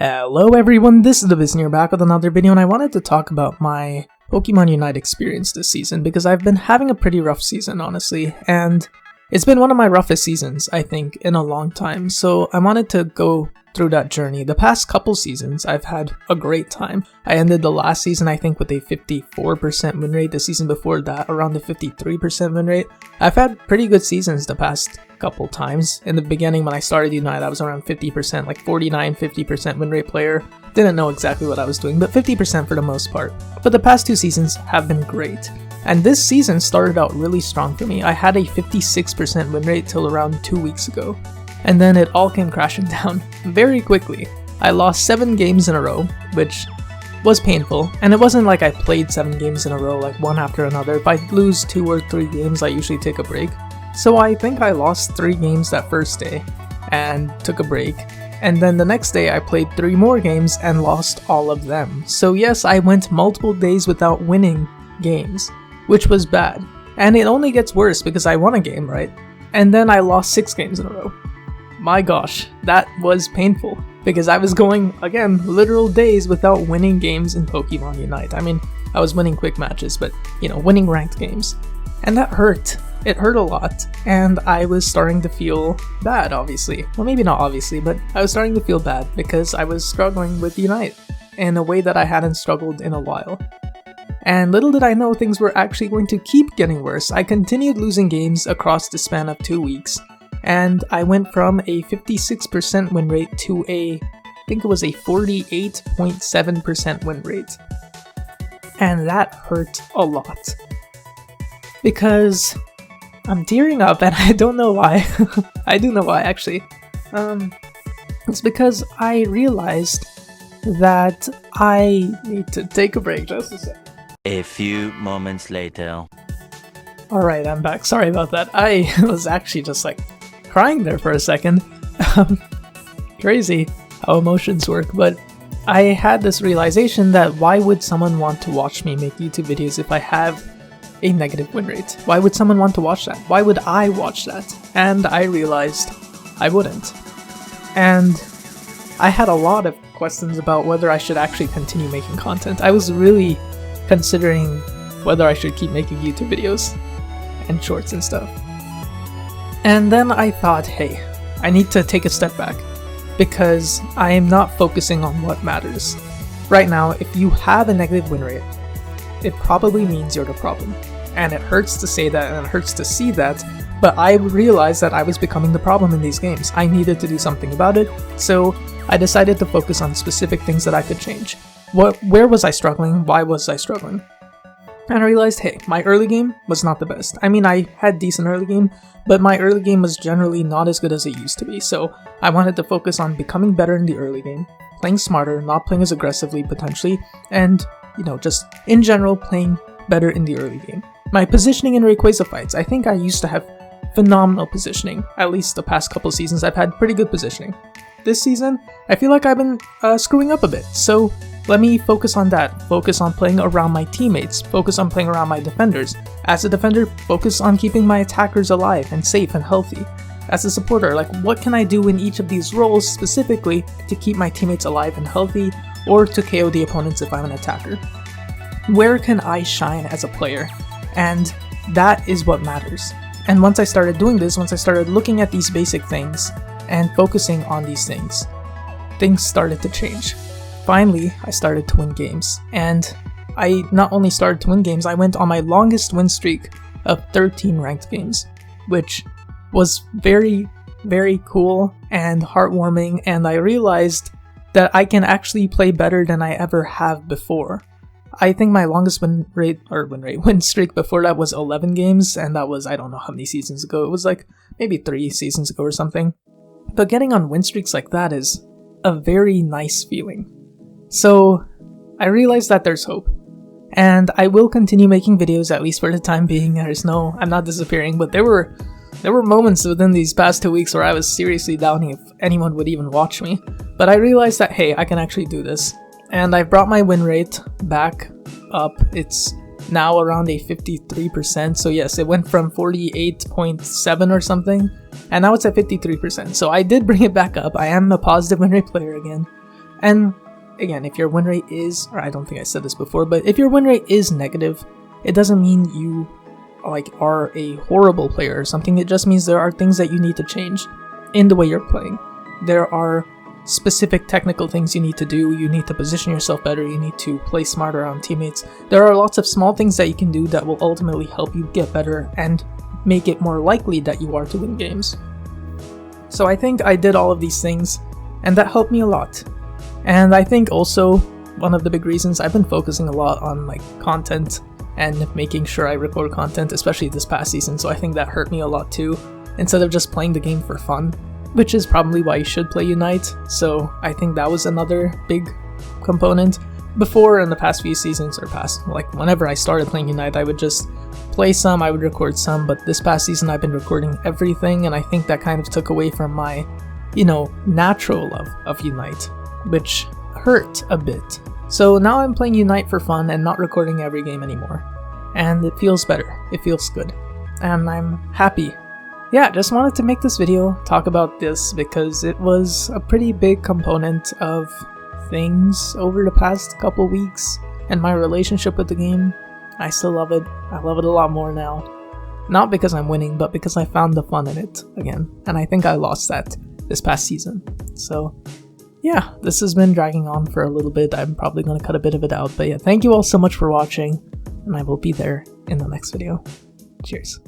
Hello everyone, this is the Vizier back with another video, and I wanted to talk about my Pokemon Unite experience this season because I've been having a pretty rough season, honestly, and it's been one of my roughest seasons, I think, in a long time, so I wanted to go through that journey. The past couple seasons, I've had a great time. I ended the last season, I think, with a 54% win rate. The season before that, around the 53% win rate. I've had pretty good seasons the past couple times. In the beginning, when I started Unite, I was around 50%, like 49-50% win rate player. Didn't know exactly what I was doing, but 50% for the most part. But the past two seasons have been great. And this season started out really strong for me. I had a 56% win rate till around 2 weeks ago. And then it all came crashing down very quickly. I lost 7 games in a row, which was painful, and it wasn't like I played 7 games in a row, like one after another. If I lose 2 or 3 games, I usually take a break. So I think I lost 3 games that first day, and took a break. And then the next day I played 3 more games and lost all of them. So yes, I went multiple days without winning games, which was bad. And it only gets worse because I won a game, right? And then I lost 6 games in a row. My gosh, that was painful, because I was going, again, literal days without winning games in Pokemon Unite. I mean, I was winning quick matches, but, you know, winning ranked games. And that hurt. It hurt a lot, and I was starting to feel bad, obviously. Well, maybe not obviously, but I was starting to feel bad because I was struggling with Unite in a way that I hadn't struggled in a while. And little did I know things were actually going to keep getting worse. I continued losing games across the span of 2 weeks. And I went from a 56% win rate to I think it was a 48.7% win rate. And that hurt a lot. Because I'm tearing up, and I don't know why. I do know why, actually. It's because I realized that I need to take a break. Just a second. A few moments later. Alright, I'm back. Sorry about that. I was actually just like crying there for a second. Crazy how emotions work, but I had this realization that why would someone want to watch me make YouTube videos if I have a negative win rate? Why would someone want to watch that? Why would I watch that? And I realized I wouldn't. And I had a lot of questions about whether I should actually continue making content. I was really considering whether I should keep making YouTube videos and shorts and stuff. And then I thought, hey, I need to take a step back because I am not focusing on what matters. Right now, if you have a negative win rate, it probably means you're the problem. And it hurts to say that and it hurts to see that, but I realized that I was becoming the problem in these games. I needed to do something about it, so I decided to focus on specific things that I could change. Where was I struggling? Why was I struggling? And I realized, hey, my early game was not the best. I mean, I had decent early game, but my early game was generally not as good as it used to be, so I wanted to focus on becoming better in the early game, playing smarter, not playing as aggressively potentially, and, you know, just in general playing better in the early game. My positioning in Rayquaza fights, I think I used to have phenomenal positioning. At least the past couple seasons I've had pretty good positioning. This season, I feel like I've been screwing up a bit, so let me focus on that. Focus on playing around my teammates. Focus on playing around my defenders. As a defender, focus on keeping my attackers alive and safe and healthy. As a supporter, like, what can I do in each of these roles specifically to keep my teammates alive and healthy, or to KO the opponents if I'm an attacker? Where can I shine as a player? And that is what matters. And once I started doing this, once I started looking at these basic things and focusing on these things started to change. Finally, I started to win games, and I not only started to win games, I went on my longest win streak of 13 ranked games, which was very, very cool and heartwarming, and I realized that I can actually play better than I ever have before. I think my longest win streak before that was 11 games, and that was, I don't know how many seasons ago. It was like maybe 3 seasons ago or something. But getting on win streaks like that is a very nice feeling. So I realized that there's hope, and I will continue making videos, at least for the time being. I'm not disappearing, but there were moments within these past 2 weeks where I was seriously doubting if anyone would even watch me. But I realized that, hey, I can actually do this. And I've brought my win rate back up. It's now around a 53%. So yes, it went from 48.7 or something, and now it's at 53%. So I did bring it back up. I am a positive win rate player again. And again, if your win rate is, or I don't think I said this before, but if your win rate is negative, it doesn't mean you are a horrible player or something. It just means there are things that you need to change in the way you're playing. There are specific technical things you need to do. You need to position yourself better. You need to play smarter around teammates. There are lots of small things that you can do that will ultimately help you get better and make it more likely that you are to win games. So I think I did all of these things, and that helped me a lot. And I think also one of the big reasons I've been focusing a lot on content and making sure I record content, especially this past season, so I think that hurt me a lot too, instead of just playing the game for fun, which is probably why you should play Unite. So I think that was another big component. Before, in the past few seasons, or whenever I started playing Unite, I would just play some, I would record some, but this past season I've been recording everything, and I think that kind of took away from my, natural love of Unite, which hurt a bit. So now I'm playing Unite for fun and not recording every game anymore. And it feels better. It feels good. And I'm happy. Yeah, just wanted to make this video, talk about this, because it was a pretty big component of things over the past couple weeks and my relationship with the game. I still love it. I love it a lot more now. Not because I'm winning, but because I found the fun in it again. And I think I lost that this past season. So yeah, this has been dragging on for a little bit. I'm probably going to cut a bit of it out. But yeah, thank you all so much for watching, and I will be there in the next video. Cheers.